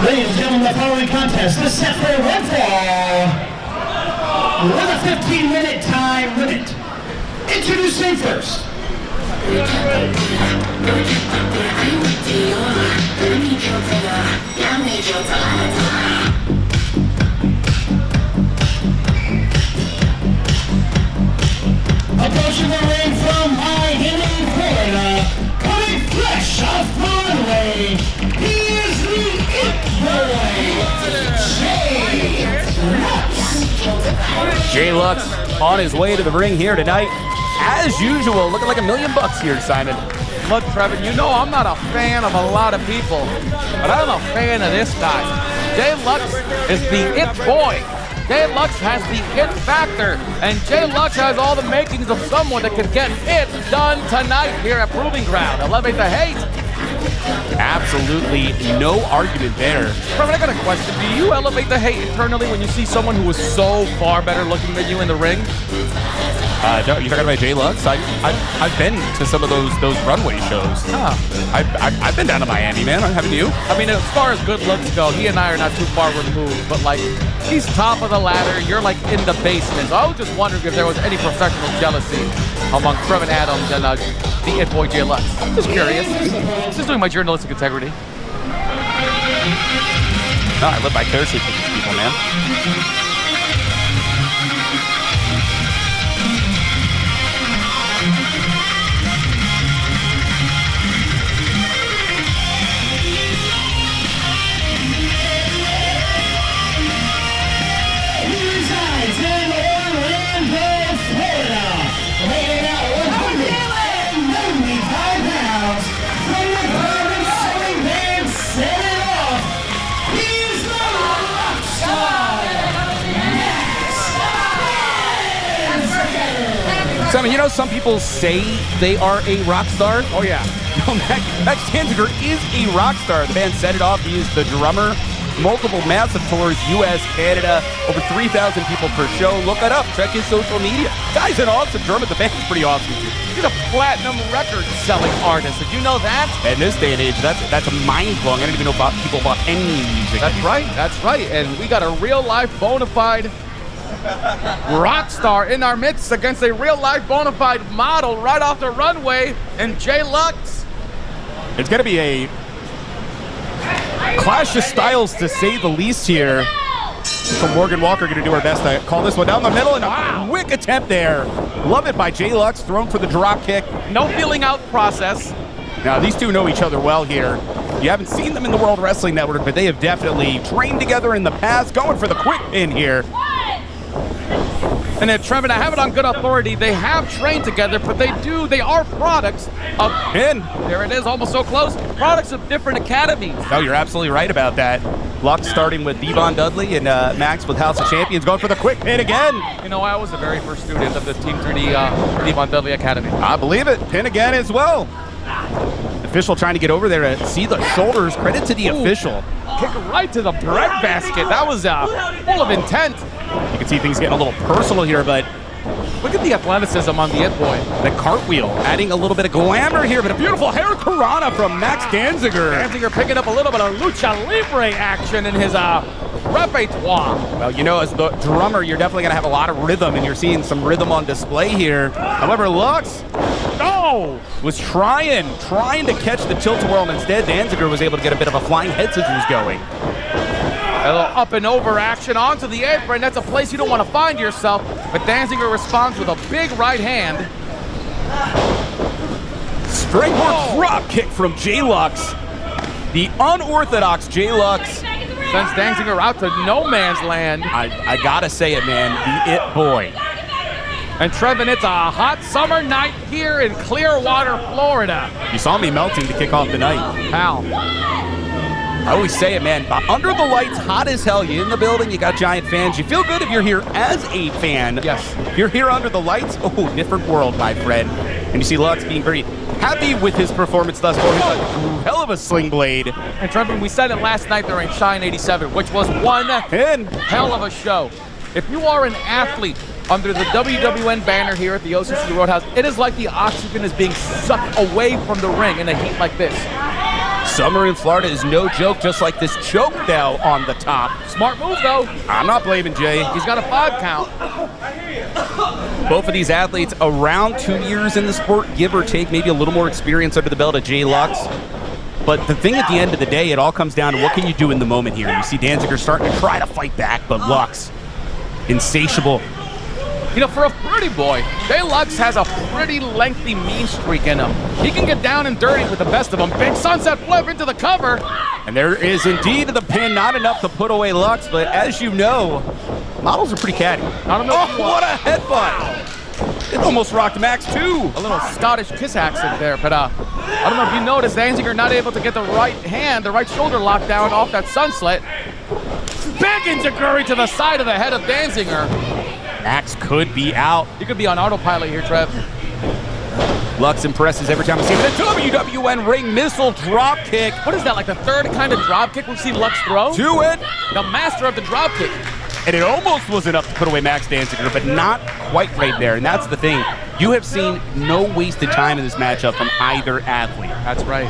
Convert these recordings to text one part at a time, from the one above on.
Ladies and gentlemen, the following contest is set for one fall with a 15-minute time limit. Introducing first. Approaching the ring from Miami, Florida, coming fresh off Broadway, he is the It Boy, Jay Luxx on his way to the ring here tonight. As usual, looking like $1 million here, Simon. Look, Trevin, you know I'm not a fan of a lot of people, but I'm a fan of this guy. Jay Luxx is the It Boy. Jay Luxx has the it factor, and Jay Luxx has all the makings of someone that can get it done tonight here at Proving Ground. Elevate the hate. Absolutely no argument there. Trevor, I got a question. Do you elevate the hate internally when you see someone who is so far better looking than you in the ring? No, you're talking about Jay Luxx? I've been to some of those runway shows. Huh. I've been down to Miami, man. Haven't you? I mean, as far as good looks go, he and I are not too far removed, but like, he's top of the ladder, you're like in the basement. So I was just wondering if there was any professional jealousy among Trevin Adams and the It Boy Jay Luxx. Just curious. Just doing my journalistic integrity. No, I live vicariously for these people, man. Simon, you know, some people say they are a rock star. Oh, yeah. Maxx Danziger is a rock star. The band set it off. He is the drummer. Multiple massive tours, U.S., Canada, over 3,000 people per show. Look it up. Check his social media. Guy's an awesome drummer. The band's pretty awesome, too. He's a platinum record-selling artist. Did you know that? In this day and age, that's a mind-blowing. I don't even know about people bought any music. That's right. That's right. And we got a real-life bona fide rock star in our midst against a real-life bona fide model right off the runway, and Jay Luxx. It's going to be a clash of styles, to say the least here. So Morgan Walker going to do her best to call this one down the middle, and a quick attempt there. Love it by Jay Luxx, thrown for the drop kick. No feeling out process. Now, these two know each other well here. You haven't seen them in the World Wrestling Network, but they have definitely trained together in the past. Going for the quick pin here. And then, Trevin, I have it on good authority. They have trained together, but they are products of, Pin. there it is, almost so close, products of different academies. No, you're absolutely right about that. Luxx starting with Devon Dudley and Maxx with House of Champions, going for the quick pin again. You know, I was the very first student of the Team 3D Devon Dudley Academy. I believe it. Pin again as well. Official trying to get over there to see the shoulders. Credit to the official. Kick right to the bread basket. That was full of intent. You can see things getting a little personal here, but look at the athleticism on the It Boy. the cartwheel adding a little bit of glamour here, but a beautiful hair Karana from Maxx Danziger. Danziger picking up a little bit of lucha libre action in his repertoire. Well, you know, as the drummer, you're definitely going to have a lot of rhythm, and you're seeing some rhythm on display here. However, Luxx was trying to catch the tilt-a-whirl, and instead Danziger was able to get a bit of a flying head scissors going. A little up and over action onto the apron. That's a place you don't want to find yourself. But Danziger responds with a big right hand. Springboard drop kick from Jay Luxx. The unorthodox Jay Luxx Sends Danziger out to no man's land. I gotta say it, man. The It Boy. And Trevin, it's a hot summer night here in Clearwater, Florida. You saw me melting to kick off the night. How? I always say it, man. Under the lights, hot as hell. You in the building, you got giant fans. You feel good if you're here as a fan. Yes. If you're here under the lights, oh, different world, my friend. And you see Luxx being very happy with his performance thus far. He's a hell of a sling blade. And Trevin, we said it last night during Shine 87, which was one hell of a show. If you are an athlete under the WWN banner here at the OCC Roadhouse, it is like the oxygen is being sucked away from the ring in a heat like this. Summer in Florida is no joke, just like this choke now on the top. Smart move, though. I'm not blaming Jay. He's got a 5 count. Both of these athletes around 2 years in the sport, give or take, maybe a little more experience under the belt of Jay Luxx. But the thing at the end of the day, it all comes down to what can you do in the moment here. You see Danziger starting to try to fight back, but Luxx, insatiable. You know, for a pretty boy, Jay Luxx has a pretty lengthy mean streak in him. He can get down and dirty with the best of them. Big sunset flip into the cover. And there is indeed the pin, not enough to put away Luxx, but as you know, models are pretty catty. Oh, what a headbutt! It almost rocked Maxx too. A little Scottish kiss accent there, but I don't know if you noticed, Danziger not able to get the right hand, the right shoulder locked down off that sunset. Big enziguri to the side of the head of Danziger. Maxx could be out. You could be on autopilot here, Trev. Luxx impresses every time we see him. The WWN ring missile drop kick. What is that, like the third kind of drop kick we've seen Luxx throw? To it. The master of the drop kick. And it almost was enough to put away Maxx Danziger, but not quite right there. And that's the thing. You have seen no wasted time in this matchup from either athlete. That's right.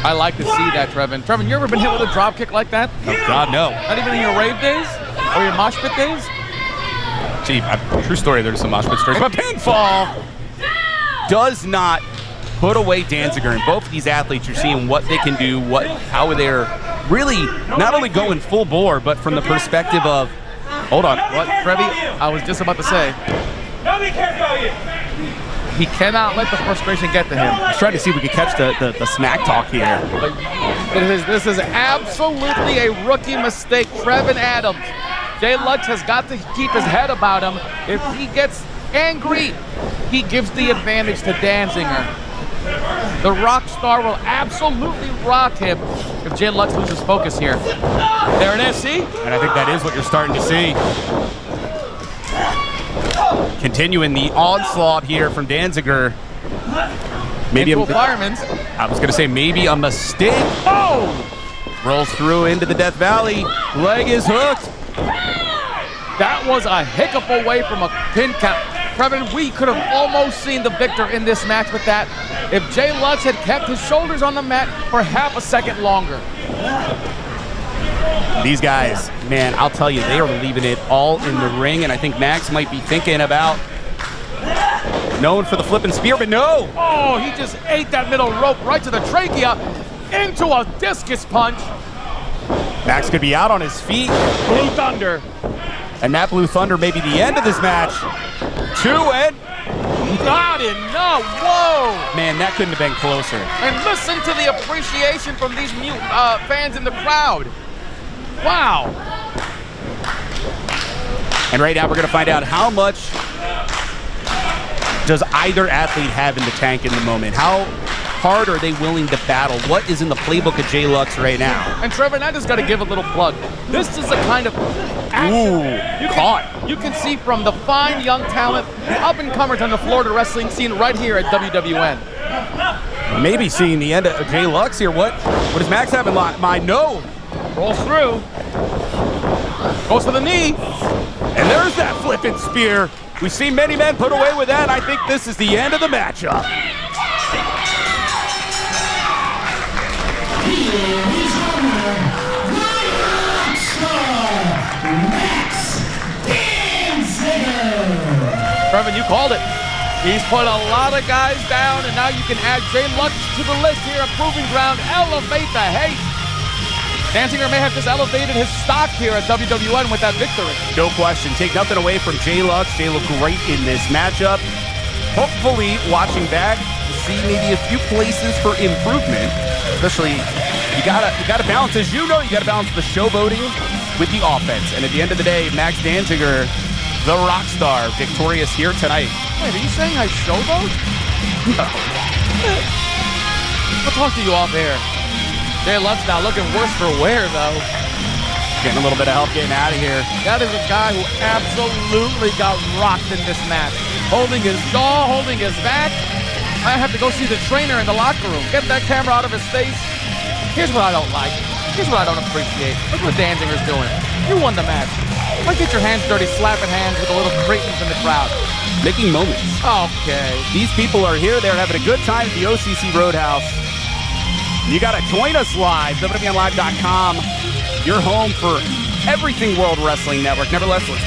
I like to see that, Trevin. Trevin, you ever been hit with a drop kick like that? Oh, God, no. Not even in your rave days? Or your mosh pit days? Gee, true story, there's some mosh pit stories. But pinfall does not put away Danziger. And both of these athletes, you're seeing what they can do, how they're really not only going full bore, but from the perspective of, hold on. What, Trevi? I was just about to say. Nobody cares about you. He cannot let the frustration get to him. I was trying to see if we could catch the smack talk here. But this is absolutely a rookie mistake. Trevin Adams. Jay Luxx has got to keep his head about him. If he gets angry, he gives the advantage to Danziger. The rock star will absolutely rock him if Jay Luxx loses focus here. There it is, see? And I think that is what you're starting to see. Continuing the onslaught here from Danziger. Maybe into a fireman's. I was going to say maybe a mistake. Oh! Rolls through into the Death Valley. Leg is hooked. That was a hiccup away from a pin count. Trevin, we could have almost seen the victor in this match with that if Jay Luxx had kept his shoulders on the mat for half a second longer. These guys, man, I'll tell you, they are leaving it all in the ring, and I think Maxx might be thinking about known for the flipping spear, but no! Oh, he just ate that middle rope right to the trachea into a discus punch. Maxx could be out on his feet. Blue Thunder. And that Blue Thunder may be the end of this match. To it. Got it, no, whoa! Man, that couldn't have been closer. And listen to the appreciation from these fans in the crowd. Wow. And right now we're gonna find out how much does either athlete have in the tank in the moment? How hard are they willing to battle? What is in the playbook of Jay Luxx right now? And Trevor, I just got to give a little plug. This is the kind of action you can see from the fine young talent, the up-and-comers on the Florida wrestling scene right here at WWN. Maybe seeing the end of Jay Luxx here. What does Maxx have in mind? No. Rolls through. Goes to the knee. And there's that flipping spear. We've seen many men put away with that. I think this is the end of the matchup. Trevin, you called it. He's put a lot of guys down, and now you can add Jay Luxx to the list here at Proving Ground. Elevate the hate. Danziger may have just elevated his stock here at WWN with that victory. No question. Take nothing away from Jay Luxx. Jay looked great in this matchup. Hopefully, watching back, to see maybe a few places for improvement. Especially, you gotta balance, as you know, you gotta balance the showboating with the offense. And at the end of the day, Maxx Danziger, the rock star, victorious here tonight. Wait, are you saying I showboat? No. I'll talk to you off air. Jay Luxx now looking worse for wear, though. Getting a little bit of help getting out of here. That is a guy who absolutely got rocked in this match. Holding his jaw, holding his back. I have to go see the trainer in the locker room. Get that camera out of his face. Here's what I don't like. Here's what I don't appreciate. Look what Danziger's doing. You won the match. Why get your hands dirty slapping hands with the little cretins in the crowd? Making moments. Okay. These people are here. They're having a good time at the OCC Roadhouse. You got to join us live, WWNlive.com, your home for everything World Wrestling Network. Nevertheless, let's